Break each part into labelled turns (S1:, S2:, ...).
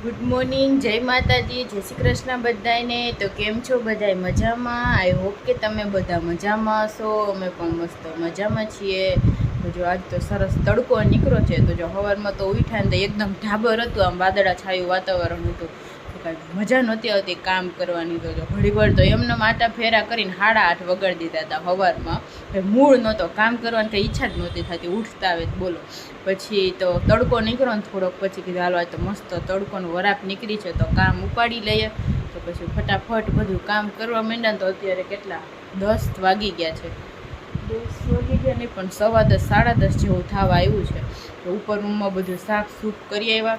S1: Good morning, જય માતાજી, જય શ્રી કૃષ્ણ બધાને। તો કેમ છો બધાય? મજામાં? આઈ હોપ કે તમે બધા મજામાં હશો। અમે પણ મસ્ત મજામાં છીએ। તો જો આજ તો સરસ તડકો નીકળો છે। તો જો સવારમાં તો ઉઠ્યા ને તો એકદમ ઢાબર હતું, આમ વાદળા છાયું વાતાવરણ હતું, તો કાંઈ મજા નહોતી આવતી કામ કરવાની। તો જો ઘડી વાર તો એમને માટા ફેરા કરીને 8:30 વગાડી દીધા હતા સવારમાં। મૂળ નહોતો, કામ કરવાની કંઈ ઈચ્છા જ નહોતી થતી, ઉઠતા આવે બોલો। પછી તો તડકો નીકળ્યો ને થોડોક, પછી કીધું હાલો તો મસ્ત તડકોનો વરાપ નીકળી છે તો કામ ઉપાડી લઈએ। તો પછી ફટાફટ બધું કામ કરવા માંડ્યા। તો અત્યારે કેટલા 10 વાગી ગયા છે, 10 વાગી ગયા નહીં પણ 10:15 10:30 જેવું થવા આવ્યું છે। તો ઉપર રૂમમાં બધું સાફ સૂફ કરી આવ્યા।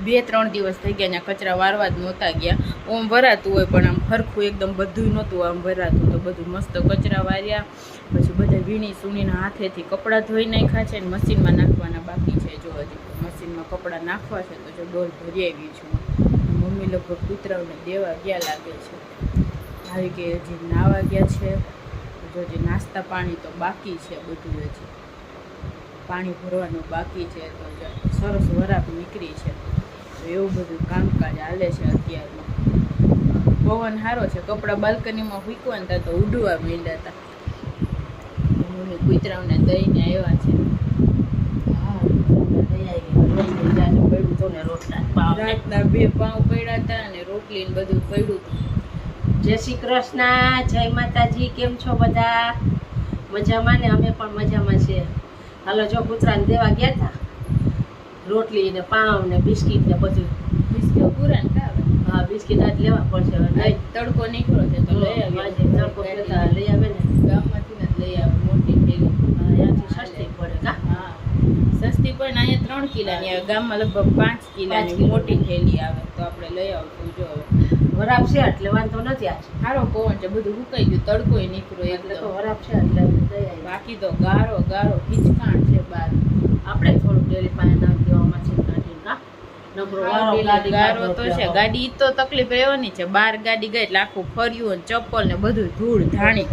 S1: 2-3 દિવસ થઈ ગયા, ત્યાં કચરા વારવા જ નહોતા ગયા। ઓમ ભરાતું હોય પણ આમ સરખું એકદમ બધું નહોતું આમ ભરાતું, તો બધું મસ્ત કચરા વાર્યા। પછી બધા વીણી સૂણીના હાથેથી કપડાં ધોઈ નાખ્યા છે, ને મશીનમાં નાખવાના બાકી છે। જો હજી મશીનમાં કપડાં નાખવા છે, તો જો ડોલ ભરી આવી છું। મમ્મી લગભગ કૂતરાઓને દેવા ગયા લાગે છે, આવી કે હજી નાવા ગયા છે। જો હજી નાસ્તા પાણી તો બાકી છે, બધું હજી પાણી ભરવાનું બાકી છે। તો સરસ વરાપ નીકળી છે, તો એવું બધું કામકાજ હાલે છે અત્યારમાં। પવન સારો છે, કપડાં બાલ્કનીમાં ફૂંકવા ને તો ઉડવા માંડ્યા હતા। મમ્મી કૂતરાઓને દઈને આવ્યા છે। રાતના 2 પાઉં પડ્યા હતા અને રોટલી ને બધું પડ્યું હતું।
S2: જય શ્રી કૃષ્ણ, જય માતાજી। કેમ છો બધા? મજામાં ને? અમે પણ મજામાં છીએ। હાલો જો કૂતરાને દેવા ગયા હતા, રોટલી ને પાઉં ને બિસ્કીટ ને બધું।
S1: બિસ્કીટ પૂરા ને ખાવે?
S2: હા, બિસ્કીટ આજ લેવા પડશે।
S1: હવે તડકો નીકળો છે તો લઈ આવી,
S2: તડકો જતા લઈ આવે ને,
S1: ગામમાંથી ને લઈ આવે મોટી થેલી।
S2: ત્યાંથી સસ્તી પડે કા?
S1: હા, સસ્તી પણ અહીંયા 3 કિલાની આવે, ગામમાં લગભગ 5 કિલાની મોટી થેલી આવે। તો આપણે લઈ આવશું। જો
S2: વરાપ છે એટલે વાંધો નથી। આજ
S1: સારો પવન છે, બધું સુકાઈ ગયું, તડકોય નીકળ્યો
S2: એટલે તો
S1: એકદમ।
S2: વરાપ છે એટલે દઈ આવી।
S1: બાકી તો ગારો ગારો ખીચકાણ છે બહાર।
S2: આપણે થોડુંક ડેલી પાસે નાખી દેવામાં છે કાઢીને કા? નકરો વારો ગાડી
S1: ગારો તો છે, ગાડી તો તકલીફ રહેવાની છે। બહાર ગાડી ગઈ એટલે આખું ફર્યું ને ચપ્પલ ને બધું ધૂળ ધાણી,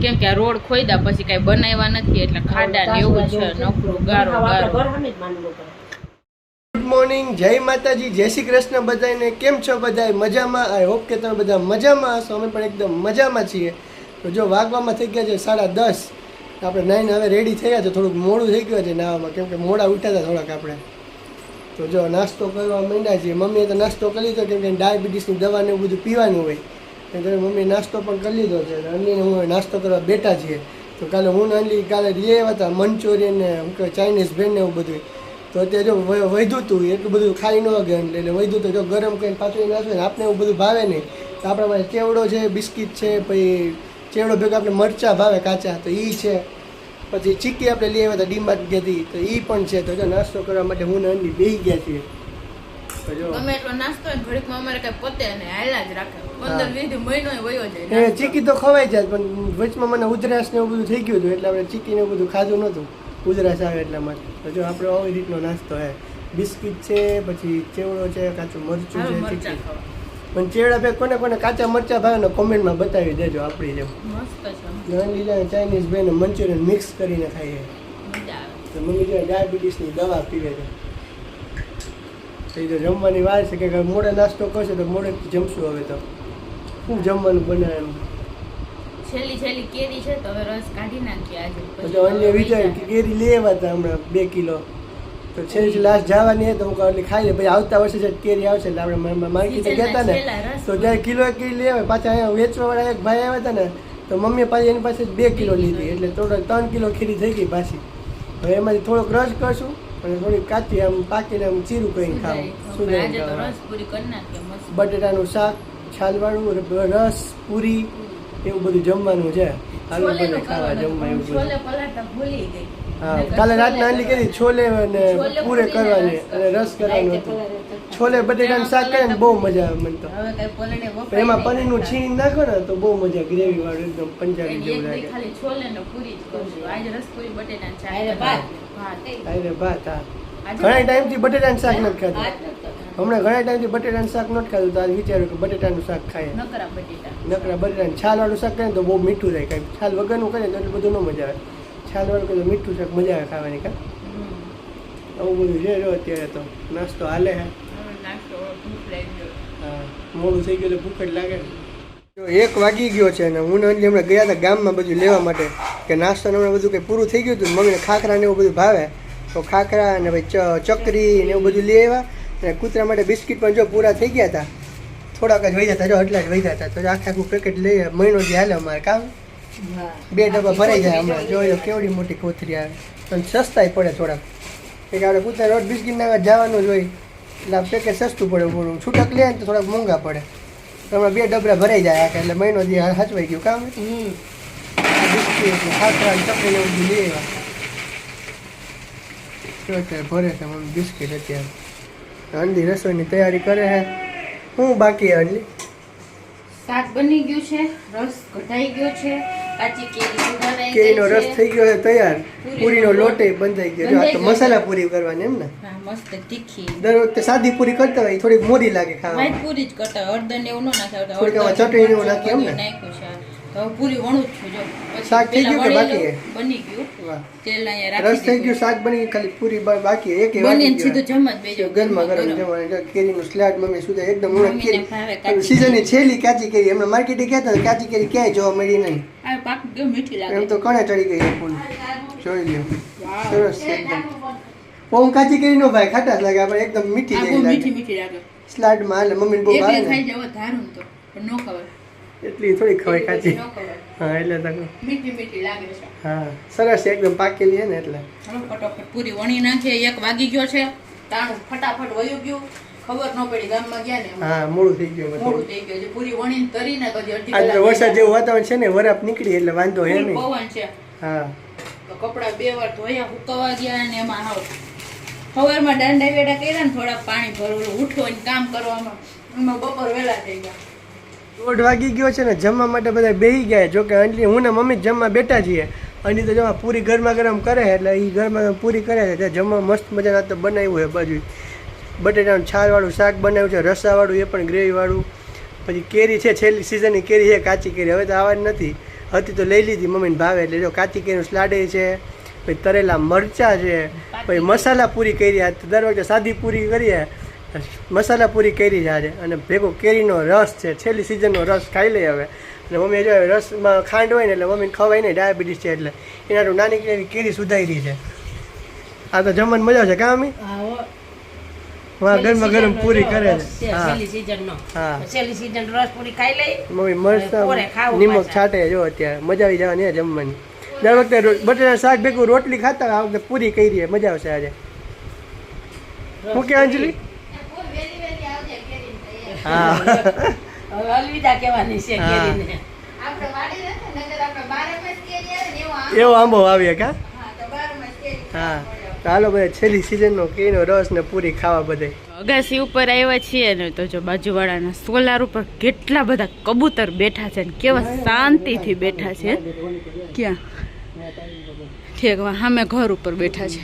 S1: કેમ કે આ રોડ ખોઈદા પછી કઈ બનાવ્યા નથી એટલે ખાડા ને એવું છે, નકરું ગારો ગારો।
S3: ગુડ મોર્નિંગ, જય માતાજી, જય શ્રી કૃષ્ણ બધાને। કેમ છો બધા? મજામાં? આઈ હોપ કે તમે બધા મજામાં હશો। અમે પણ એકદમ મજામાં છીએ। તો જો વાગવામાં થઈ ગયા છે 10:30, આપણે નાઈને હવે રેડી થઈ ગયા છે। થોડુંક મોડું થઈ ગયું છે નાવામાં, કેમ કે મોડા ઉઠ્યા હતા થોડાક આપણે। તો જો નાસ્તો કરવા માંડ્યા છીએ। મમ્મીએ તો નાસ્તો કરી લીધો, કેમ કે ડાયાબિટીસની દવાને એવું બધું પીવાનું હોય, એટલે મમ્મીએ નાસ્તો પણ કરી લીધો છે। અનલીને હું નાસ્તો કરવા બેઠા છીએ। તો કાલે હું ને અનલી કાલે લઈ આવ્યા હતા મંચુરિયન ને શું કહેવાય ચાઇનીઝ ભેળ ને એવું બધું। તો અત્યારે જો વધ્યું હતું, એટલું બધું ખાઈ ન ગયા, એટલે વધ્યું તો જો ગરમ કરીને પાછું નાખે ને, આપણે એવું બધું ભાવે નહીં। તો આપણા પાસે ચેવડો છે, બિસ્કિટ છે, પછી ચેવડો ભેગા આપણે મરચાં ભાવે કાચા, તો એ છે। પછી ચીક્કી આપણે લઈ આવ્યા હતા ડીમાર્ટ ગયાથી, તો એ પણ છે। તો જો નાસ્તો કરવા માટે હું ને અનલી બેસી ગયા છીએ। તો જો
S1: ગમે એટલો નાસ્તો હોય ઘડીકમાં અમારે કઈ પતે ને હાલ્યા જ રાખે, 15-20 મહિનો વયો જાય।
S3: ચીક્કી તો ખવાય જાય, પણ વચમાં મને ઉધરાસ ને એવું બધું થઈ ગયું હતું, એટલે આપણે ચીક્કી ને એવું બધું ખાધું નહોતું, ઉધરાસ આવે એટલા માટે। તો જો આપણે આવી રીતનો નાસ્તો હે, બિસ્કિટ છે, પછી ચેવડો છે, કાચું મરચું છે, ચીક્કી। પણ ચેવડા પે કોને કોને કાચા મરચા ભાવે ને કોમેન્ટમાં બતાવી દેજો આપણી જેમ।
S1: મસ્ત છે,
S3: લીલા ચાઇનીઝ ભાઈને મંચુરિયન મિક્સ કરીને ખાઈએ।
S1: મજા આવે।
S3: તો મમ્મી જો ડાયાબિટીસની દવા પીવે છે। તો એ તો જમવાની વાર છે, કે મોડે નાસ્તો કરશે તો મોડેથી જમશું। હવે તો શું જમવાનું બનાવે એમ?
S1: છેલ્લી કેરી છે તો હવે રસ કાઢી નાખીએ આજે।
S3: તો અન્ય વિચાર કે કેરી લઈ આવ્યા હતા હમણાં 2 કિલો, તો છેલ્લી લાસ્ટ જવાની હતી તો હું કહું ખાઈ લે, પછી આવતા વર્ષે જે કેરી આવશે એટલે આપણે માર્કેટે ગયા હતા ને, તો જ્યારે કિલો કેરી લઈ આવે, પાછા અહીંયા વેચવાવાળા એક ભાઈ આવ્યા હતા ને, તો મમ્મીએ પાછી એની પાસે 2 કિલો લીધી, એટલે થોડો 3 કિલો ખીરી થઈ ગઈ પાછી। હવે એમાંથી થોડોક રસ કરશું અને થોડી કાચી આમ પાકીને આમ ચીરું કરીને ખાવું, શું બટેટાનું શાક, છાલવાળું રસ, પૂરી, એવું બધું જમવાનું છે। હાલો બધે ખાવા જમવા એવું બધું। હા, કાલે રાતના આંલી કરી છોલે અને પૂરે કરવાની અને રસ કરવાનું હતું। છોલે બટેટાનું શાક કરે ને બહુ મજા આવે મને તો। એમાં પનીરનું છીણ નાખો ને તો બહુ મજા, ગ્રેવી વાળું એકદમ પંજાબી જેવું લાગે। અરે ભાત, હા, ઘણા ટાઈમથી બટેટાનું શાક નથી ખાધું, હમણાં ઘણા ટાઈમથી બટેટાનું શાક નથી ખાધું, તો આજ વિચાર્યું કે બટેટાનું શાક ખાઈએ। નકરા બટેટાનું છાલવાળું શાક કરે ને તો બહુ મીઠું થાય, કાંઈ છાલ વગરનું કરે તો એટલું બધું ન મજા આવે। છાલવાળું કરે તો મીઠું શાક મજા આવે ખાવાની કા, આવું બધું છે। જો અત્યારે તો નાસ્તો હાલે હે।
S1: નાસ્તો ભૂખ લાગી ગયો.
S3: હા મોડું થઈ ગયું એટલે ભૂખ જ લાગે ને. જો 1 વાગી ગયો છે ને હું ને અંજલિ હમણાં ગયા હતા ગામમાં બધું લેવા માટે કે નાસ્તાનું હમણાં બધું કંઈ પૂરું થઈ ગયું હતું મમ્મીને ખાખરા ને એવું બધું ભાવે તો ખાખરા ને ભાઈ ચકરી ને એવું બધું લઈ આવ્યા અને કૂતરા માટે બિસ્કિટ પણ જો પૂરા થઈ ગયા હતા થોડાક જ વધ્યા હતા જો એટલા જ વધ્યા હતા તો આખે આખું પેકેટ લઈ મહિનો જે હાલે અમારે કામ 2 ડબ્બા ભરાઈ જાય હમણાં જોઈ લો કેવડી મોટી કોથરી આવે અને સસ્તાય પડે થોડાક એક આપણે કૂતરા રોજ બિસ્કિટ ના જવાનું જ હોય એટલે આ પેકેટ સસ્તું પડે પૂરું છૂટક લે ને તો થોડાક મોંઘા પડે હમણાં 2 ડબરા ભરાઈ જાય આખા એટલે મહિનો દી હચવાઈ ગયું કામ બિસ્કિટ ખાખરા ચકરી ને બધું લઈ આવ્યા અત્યારે ભરે છે મમ્મી બિસ્કિટ અત્યારે અંધી રસોઈની તૈયારી કરે છે હું બાકી અંજલિ
S1: શાક બની ગયું છે, રસ કઢાઈ ગયો છે, કાચી કેરી સુધારાઈ ગઈ
S3: કેરીનો
S1: છે.
S3: રસ થઈ ગયો છે તૈયાર પૂરીનો લોટે બંધાઈ ગયો જો આ તો મસાલા પૂરી કરવાની એમ ને
S1: હા મસ્ત તીખી
S3: દર વખતે સાદી પૂરી કરતા હોય થોડીક મોરી લાગે ખાવામાં
S1: વાઈટ પૂરી જ કરતા હોય, હળદર ને એવું ન નાખે
S3: થોડીક આમાં ચટણી ને એવું નાખીએ એમ ને?
S1: નાખ્યું છે. તો હવે પૂરી વણું જ છું જો. પછી
S3: શાક થઈ
S1: પેલા
S3: ગયું કે બાકી
S1: વણેલું બની ગયું.
S3: વાહ
S1: તેલ અહીંયા
S3: રસ થઈ
S1: રાખી
S3: ગયું શાક બની ખાલી પૂરી બાકી એક
S1: બનીને સીધું જમવા જ બેસી
S3: ગરમા ગરમ જમવાનું જો કેરીનું સ્લાડ મમ્મી સુધા એકદમ હમણાં
S1: મમ્મીને ભાવે
S3: કેરી
S1: કાચી
S3: સીઝનની છેલ્લી કાચી કેરી હમણાં માર્કેટે ગયા હતા કાચી કેરી ક્યાંય જોવા મળી નહીં
S1: આ પાક કેવું મીઠી લાગે.
S3: એમ તો કણે ચડી ગઈ છે ફૂલ જોઈ લ્યો સરસ છે એકદમ બહુ કાચી કેરી નો ભાઈ ખાટા જ લાગે આપણે એકદમ મીઠી
S1: આ બહુ
S3: જેવી
S1: મીઠી
S3: લાગે
S1: મીઠી લાગે.
S3: સ્લાડમાં હાલે મમ્મીને બહુ ભાવે
S1: એકલી
S3: ને
S1: ખાઈ જવો ધારું તો પણ ન ખવાય.
S3: એટલી થોડી ખવાય
S1: એટલી
S3: કાચી
S1: બધી ન ખવાય.
S3: હા એટલે તો
S1: મીઠી મીઠી લાગે છે.
S3: હા સરસ છે એકદમ પાકેલી છે ને એટલે
S1: ચાલો ફટાફટ પૂરી વણી નાખીએ. 1 વાગી ગયો છે, તાણું ફટાફટ વયું ગયું, ખબર ન પડી ગામમાં ગયા ને
S3: હા મોડું થઈ ગયું
S1: મોડું
S3: બધું
S1: થઈ ગયું છે. પૂરી વણીને કરીને પછી અડધી
S3: આજે
S1: કલાક
S3: વરસાદ જેવું વાતાવરણ છે ને વરાપ નીકળી એટલે વાંધો હે
S1: ફૂલ
S3: નહીં
S1: પવન છે.
S3: હા
S1: તો કપડા 2 વાર ધોયા, હુકવા ગયા અને એમાં આવ સવારમાં દાંડા વેડા કર્યા ને થોડા પાણી ભરવું ઉઠો ને કામ કરવામાં એમાં બપોર વહેલા થઈ ગયા.
S3: 1:30 વાગી ગયો છે ને જમવા માટે બધા બેસી ગયા જો કે અંજલિ હું ને મમ્મી જ જમવા બેઠા છીએ અને તો જમવા પૂરી ગરમા ગરમ કરે એટલે એ ગરમા ગરમ પૂરી કરે છે ત્યાં જમવા મસ્ત મજાના તો બનાવ્યું છે બાજુ બટેટાનું છાલવાળું શાક બનાવ્યું છે રસાવાળું એ પણ ગ્રેવીવાળું પછી કેરી છે છેલ્લી સિઝનની કેરી છે કાચી કેરી હવે તો આવવાની નથી હતી તો લઈ લીધી મમ્મીને ભાવે એટલે જો કાચી કેરીનું સ્લાડે છે પછી તરેલા મરચાં છે પછી મસાલા પૂરી કરી દર વખતે સાદી પૂરી કરીએ મસાલા પૂરી કરી છે આજે અને ભેગો કેરીનો રસ છે છેલ્લી સિઝનનો રસ ખાઈ લઈએ હવે અને મમ્મી જો રસમાં ખાંડ હોય ને એટલે મમ્મીને ખવાય નહીં ડાયાબિટીસ છે એટલે એના નાની કેરી સુધારી છે આ તો જમવાની મજા છે કાં મમ્મી હા ગરમા ગરમ પૂરી કરે છે હા
S2: છેલ્લી સીઝન નો
S3: હા
S2: છેલ્લી સીઝન રસ પૂરી ખાઈ લઈ
S3: મમ્મી
S2: પોરે
S3: મરચાં
S2: ખાવું
S3: નિમક
S2: પાછા.
S3: છાંટે જો અત્યારે મજા આવી જવાની છે જમવાની દર વખતે બટેટા શાક ભેગું રોટલી ખાતા આ વખતે પૂરી કરી મજા આવશે આજે હું કે અંજલિ હા
S2: હવે અલવિદા કહેવાની છે
S3: હા.
S2: કેરીને
S1: આપણે વાડી નથી નગર આપણે 12 માસ કેરી આવે ને એવો આમ.
S3: એવો આંબો આવીએ કા
S1: હા તો 12 માસ કેરી
S3: હા ચાલો બધા છેલ્લી સિઝનનો કેરીનો રસ ને પૂરી ખાવા બધે
S1: અગાસી ઉપર આવ્યા છીએ ને તો જો બાજુવાળાના સોલાર ઉપર કેટલા બધા કબૂતર બેઠા છે ને કેવા શાંતિથી બેઠા છે. ક્યાં ઠીક સામે ઘર ઉપર બેઠા છે.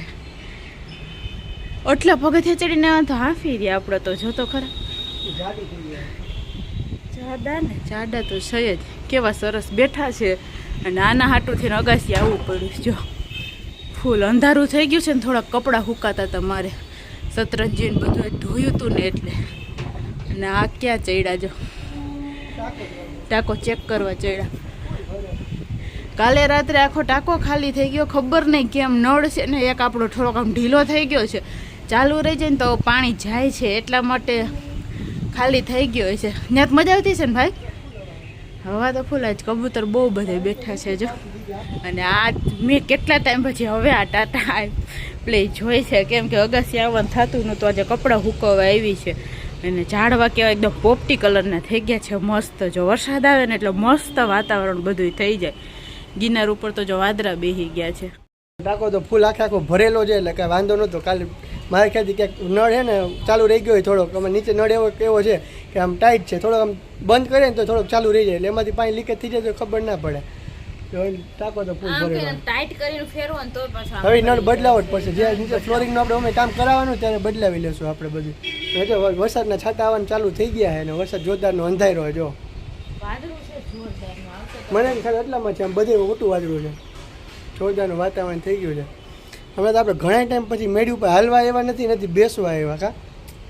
S1: આટલા પગથિયા ચડીને તો હાંફી રહ્યા આપણે તો જોતો ખરા જાડા તો છે જ કેવા સરસ બેઠા છે અને આના હાટુથી અગાસી આવવું પડ્યું જો ફૂલ અંધારું થઈ ગયું છે ને થોડાક કપડાં હુકાતા હતા મારે સતરંજીને બધું ધોયું હતું ને એટલે અને આ ક્યાં ચડ્યા જો ટાંકો ચેક કરવા ચડ્યા કાલે રાત્રે આખો ટાંકો ખાલી થઈ ગયો ખબર નહીં કેમ નળ છે ને એક આપણો થોડોક આમ ઢીલો થઈ ગયો છે ચાલુ રહી જાય ને તો પાણી જાય છે એટલા માટે ખાલી થઈ ગયો છે. ત્યાં જ મજા આવતી છે ને ભાઈ હવા તો ફૂલ જ કબૂતર બહુ બધે બેઠા છે જો અને આ મેં કેટલા ટાઈમ પછી હવે આ ટાટા પ્લે જોઈ છે કેમ કે અગાસી આવવાનું થતું નહોતું આજે કપડાં હુકવવા આવી છે અને ઝાડવા કેવા એકદમ પોપટી કલરના થઈ ગયા છે મસ્ત જો વરસાદ આવે ને એટલે મસ્ત વાતાવરણ બધું થઈ જાય. ગિરનાર ઉપર તો જો વાદળા બેસી ગયા છે.
S3: ટાંકો તો ફૂલ આખો ભરેલો છે એટલે કાંઈ વાંધો નહોતો કાલે મારે ખ્યાલથી ક્યાંક નળ છે ને ચાલુ રહી ગયો હોય થોડોક અમે નીચે નળ એવો છે કે આમ ટાઈટ છે થોડોક આમ બંધ કરે ને તો થોડોક ચાલુ રહી જાય એટલે એમાંથી પાણી લીકેજ થઈ જાય તો ખબર ના પડે ટાંકો તો ફૂલ ભરેલો
S1: ટાઈટ કરીને ફેરવો ને તો પાછું
S3: હવે નળ બદલાવો જ પડશે જે નીચે ફ્લોરિંગનું આપણે અમે કામ કરાવવાનું ત્યારે બદલાવી લેશું આપણે બધું જો વરસાદના છાંટા આવવાનું ચાલુ થઈ ગયા છે અને વરસાદ જોરદારનો અંધારો જો
S1: વાદળું છે જોરદારનું આવશે તો
S3: મને ખ્યાલ એટલામાં છે આમ બધે મોટું વાદળું છે જોરદારનું વાતાવરણ થઈ ગયું છે હમણાં તો આપણે ઘણા ટાઈમ પછી મેળી ઉપર હાલવા એવા નથી બેસવા એવા કા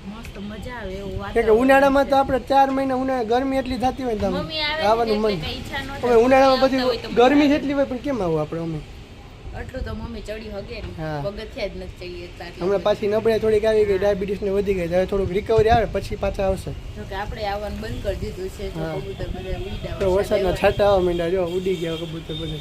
S1: મસ્ત મસ્ત મજા આવે એવું
S3: કેમ કે
S1: વાતાવરણ
S3: ઉનાળામાં તો
S1: છે.
S3: આપણે 4 મહિના ઉનાળા ગરમી એટલી થતી હોય ને તો આમ
S1: મમ્મી આવે
S3: આવવાનું
S1: ને
S3: મન
S1: એટલે કઈ ઈચ્છા ન
S3: હવે
S1: થાય.
S3: ઉનાળામાં
S1: આવતા હોય તો
S3: પછી
S1: મજા
S3: ગરમી
S1: આવે.
S3: જેટલી હોય પણ કેમ આવું આપણે અમે
S1: આટલું તો મમ્મી ચડી હગે ને
S3: હા.
S1: પગથિયા જ નથી ચડી શકતા એટલે.
S3: હમણાં પાછી નબળાઈ થોડીક આવી ગઈ ડાયાબિટીસ ને વધી ગઈ હવે થોડુંક રિકવરી આવે પછી પાછા આવશે
S1: જો કે આપણે આવવાનું બંધ કરી દીધું છે તો
S3: હા.
S1: કબૂતર બધા ઉડી
S3: તો વરસાદના છાંટા આવવા માંડ્યા જો ઉડી ગયા કબૂતર બધે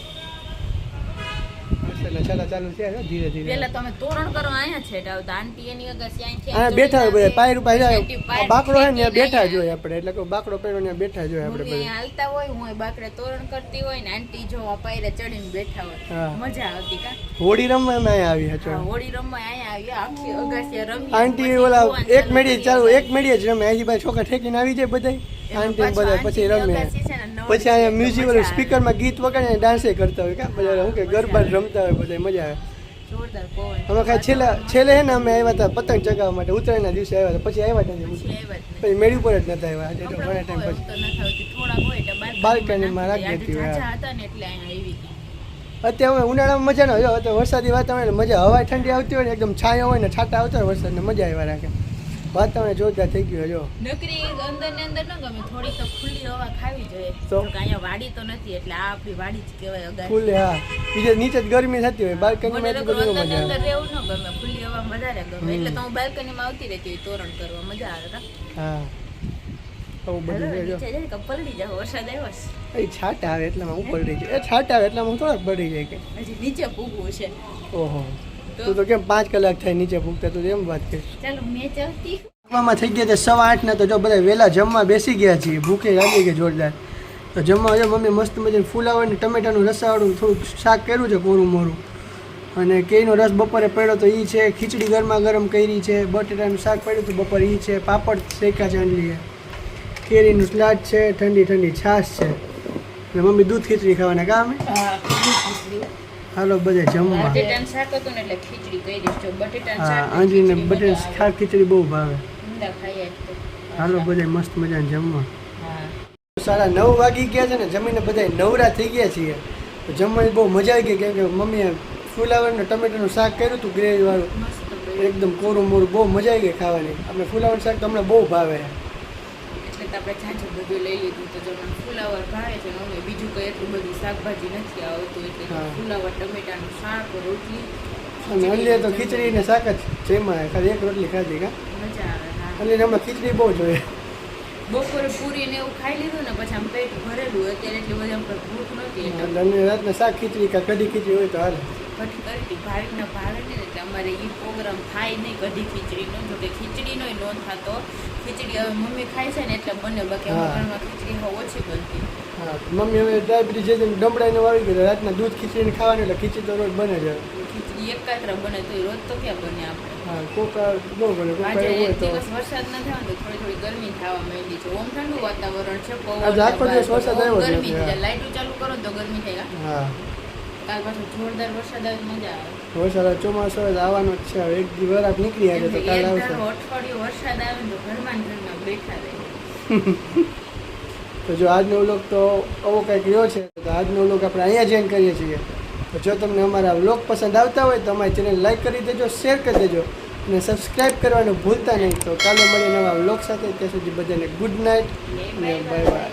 S3: વરસાદના છાંટા ચાલુ થયા છે ધીરે ધીરે
S1: પેલા તો અમે તોરણ કરવા અહીંયા છે તો આંટી એની અગાસી અહીંથી
S3: હા
S1: અહીં
S3: બેઠા હોય બધા
S1: ચડીને
S3: પાય રૂપા જાય
S1: શેટી પાય
S3: બાકડો હોય ને
S1: ઠેકીને
S3: બેઠા
S1: અહીંયા.
S3: જોઈએ આપણે એટલે કે બાકડો પહેર્યો ને બેઠા જોઈએ આપણે
S1: મમ્મી
S3: બધા
S1: અહીંયા હાલતા હોય હું બાકડે તોરણ કરતી હોય ને આંટી જો આ પાયરે ચડીને બેઠા હોય
S3: હા.
S1: મજા આવતી કા
S3: હોળી રમવા અમે અહીંયા આવી
S1: હા,
S3: હતા
S1: હોળી રમવા અહીંયા આવ્યા આખી અગાસી રમી
S3: આંટી
S1: પછી
S3: ઓલા
S1: જોવાનું
S3: એક મેડી
S1: કરીએ.
S3: ચાલુ એક મેડી જ રમે અહીંથી ભાઈ છોકરા ઠેકીને આવી જાય બધા
S1: એમાં
S3: આંટી
S1: પાછું
S3: બધા પછી
S1: આંટીની
S3: રમે
S1: અગાસી છે ને નવરી
S3: પછી
S1: છે
S3: અહીંયા
S1: તો
S3: મ્યુઝિક
S1: મજા
S3: ઓલું
S1: આવે.
S3: સ્પીકરમાં ગીત વગાડીને ડાન્સે કરતા હોય કા બધા શું કે ગરબા રમતા હોય બધા મજા આવે
S1: જોરદાર પવન.
S3: અમે ખાલી છેલ્લે હે ને અમે આવ્યા હતા પતંગ ચગાવવા માટે ઉત્તરાયણના દિવસે આવ્યા હતા પછી આવ્યા નથી
S1: પછી આવ્યા જ નહીં.
S3: પછી મેળી ઉપર જ નતા આવ્યા આજે તો
S1: કપડાં
S3: ઘણા ટાઈમ
S1: હોય
S3: પછી
S1: તો નથી આવતી. થોડાક હોય એટલે
S3: બાલ્કનીમાં
S1: બાલ્કનીમાં
S3: રાખી
S1: નાખી
S3: દેતી,
S1: દીધી. આજે ઝાઝા હતા ને એટલે અહીંયા આવી હતી.
S3: અત્યારે હવે ઉનાળામાં મજા ન હોય અત્યારે વરસાદી વાતાવરણ મજા હવા ઠંડી આવતી હોય ને એકદમ છાંયો હોય ને છાંટા આવતા હોય વરસાદને મજા આવ્યા રાખે વાતાવરણ જોરદાર થઈ ગયું જો
S1: નકરી અંદર ને અંદર ન ગમે થોડી તો ખુલ્લી હવા ખાવી જોઈએ
S3: તો?
S1: જો કે અહીંયા વાડી તો નથી એટલે આ આપણી વાડી જ કહેવાય અગાસી.
S3: ફૂલે હા બીજે નીચે જ ગરમી થતી હોય બાલ્કનીમાં
S1: મને
S3: એટલું
S1: લોકો
S3: બધું
S1: અંદર ને
S3: મજા
S1: અંદર
S3: આવે
S1: રહેવું ન ગમે ખુલ્લી હવા વધારે ગમે એટલે તો હું બાલ્કનીમાં આવતી રહેતી હોય તોરણ કરવા મજા આવે કા?
S3: હા આવું બધું
S1: હાલો,
S3: છે જો
S1: નીચે જઈને કે પલળી જાવ વરસાદ આવ્યો છે.
S3: એ છાંટા આવે એટલામાં ઉપર રહી જાય એ છાંટા આવે એટલામાં થોડાક પડી જાય કે
S1: હજી નીચે પૂગવું છે
S3: ઓહો તું તો કેમ 5 કલાક થાય નીચે પૂગતા તું એમ વાત કરીશ
S1: ચાલો મેં ચાલતી
S3: જમવામાં થઈ ગયા તે 8:15 ના તો જો બધા વહેલા જમવા બેસી ગયા છીએ ભૂખે લાગી ગઈ જોરદાર તો જમવા જો મમ્મી મસ્ત મજાનું ફુલાવર ને ટમેટાનું રસાવાળું થોડુંક શાક કર્યું છે કોરું મોરું અને કેરીનો રસ બપોરે પડ્યો તો એ છે ખીચડી ગરમા ગરમ કરી છે બટેટાનું શાક પડ્યું હતું બપોરે એ છે પાપડ શેકા ચાંદલી કેરીનું સલાડ છે ઠંડી ઠંડી છાશ છે અને મમ્મી દૂધ ખીચડી ખાવાના કામ હાલો બધે જમવા
S1: બટેટાનું શાક હતું ને એટલે ખીચડી કરી દઈશ જો બટેટાનું
S3: હા
S1: શાક
S3: આંજીને બટેટા શાક ખીચડી બહુ ભાવે
S1: ઊંડા ખાઈએ તો.
S3: હાલો બધે મસ્ત મજાને જમવા
S1: હા
S3: 9:30 વાગી ગયા છે ને જમીને બધા નવરા થઈ ગયા છીએ તો જમવાની બહુ મજા આવી ગઈ કેમ કે મમ્મીએ ફુલાવરનું ટમેટાનું શાક કર્યું હતું ગ્રેવીવાળું
S1: મસ્ત બન્યું.
S3: એકદમ કોરું મોરું બહુ મજા આવી ગઈ ખાવાની આપણે ફુલાવરનું શાક તો અમને બહુ ભાવે
S1: એટલે તો આપણે ઝાઝું બધું લઈ લીધું તો જો મને ફુલાવર ભાવે છે ને અમે બીજું કંઈ એટલું બધું શાકભાજી નથી આવતું એટલે
S3: હા.
S1: ફુલાવર ટમેટાનું શાક રોટલી
S3: અને અલ્લીએ તો ખીચડી ને શાક જ જેમાં ખાલી એક રોટલી ખાધી કા
S1: મજા આવે હા
S3: અલ્લીને અમે ખીચડી બહુ જોઈએ
S1: બપોરે પૂરી ને એવું ખાઈ લીધું ને પછી આમ પેટ ભરેલું અત્યારે એટલી બધી આમ કંઈ ભૂખ નથી એટલે
S3: અને રાતના શાક ખીચડી કા કઢી ખીચડી હોય તો હાલે
S1: કઢી કરી હતી ભાવિકના ભાવે નહીં ને એટલે અમારે એ પ્રોગ્રામ થાય નહીં કઢી ખીચડીનો જો કે ખીચડીનો ન થતો ખીચડી હવે મમ્મી ખાય છે ને એટલે બને બાકી
S3: હા.
S1: અમારા ઘરમાં ખીચડી હવે ઓછી બનતી
S3: હા મમ્મી હવે ડાયાબિટીસ જે ડમડાઈને વાવી ગઈ રાતના દૂધ ખીચડીને ખાવાની એટલે ખીચડી તો રોજ બને જ
S1: ખીચડી એકાત્ર બને તો રોજ તો ક્યાં બને આપણે
S3: હા કોકા ન બને કોકા
S1: આજે
S3: એવું હોય
S1: એક
S3: તો
S1: દિવસ વરસાદ ન થયો ને તો થોડી થોડી ગરમી થવા માંડી છે ઓમ ઠંડુ વાતાવરણ છે
S3: આજે આખો દિવસ વરસાદ
S1: ઓમ
S3: આવ્યો જ
S1: ગરમી
S3: નથી,
S1: છે
S3: હા.
S1: લાઈટો ચાલુ કરો ને તો ગરમી થાય
S3: હા
S1: કાલ પાછો જોરદાર વરસાદ આવે તો મજા આવે
S3: વરસાદ ચોમાસું હોય તો આવવાનો જ છે હવે એક દી વરાપ નીકળી આવે તો કાલ
S1: એક
S3: આવશે
S1: ધારો અઠવાડિયું વરસાદ આવે ને તો ઘરમાં ને ઘરમાં બેઠા રહે
S3: તો જો આજનો વ્લોગ તો આવો કંઈક રહ્યો છે તો આજનો વ્લોગ આપણે અહીંયા જ એન્ડ કરીએ છીએ તો જો તમને અમારા વ્લોગ પસંદ આવતા હોય તો અમારી ચેનલ લાઈક કરી દેજો શેર કરી દેજો અને સબસ્ક્રાઈબ કરવાનું ભૂલતા નહીં તો કાલે મળીએ નવા વ્લોગ સાથે ત્યાં સુધી બધાને ગુડ નાઇટ અને બાય બાય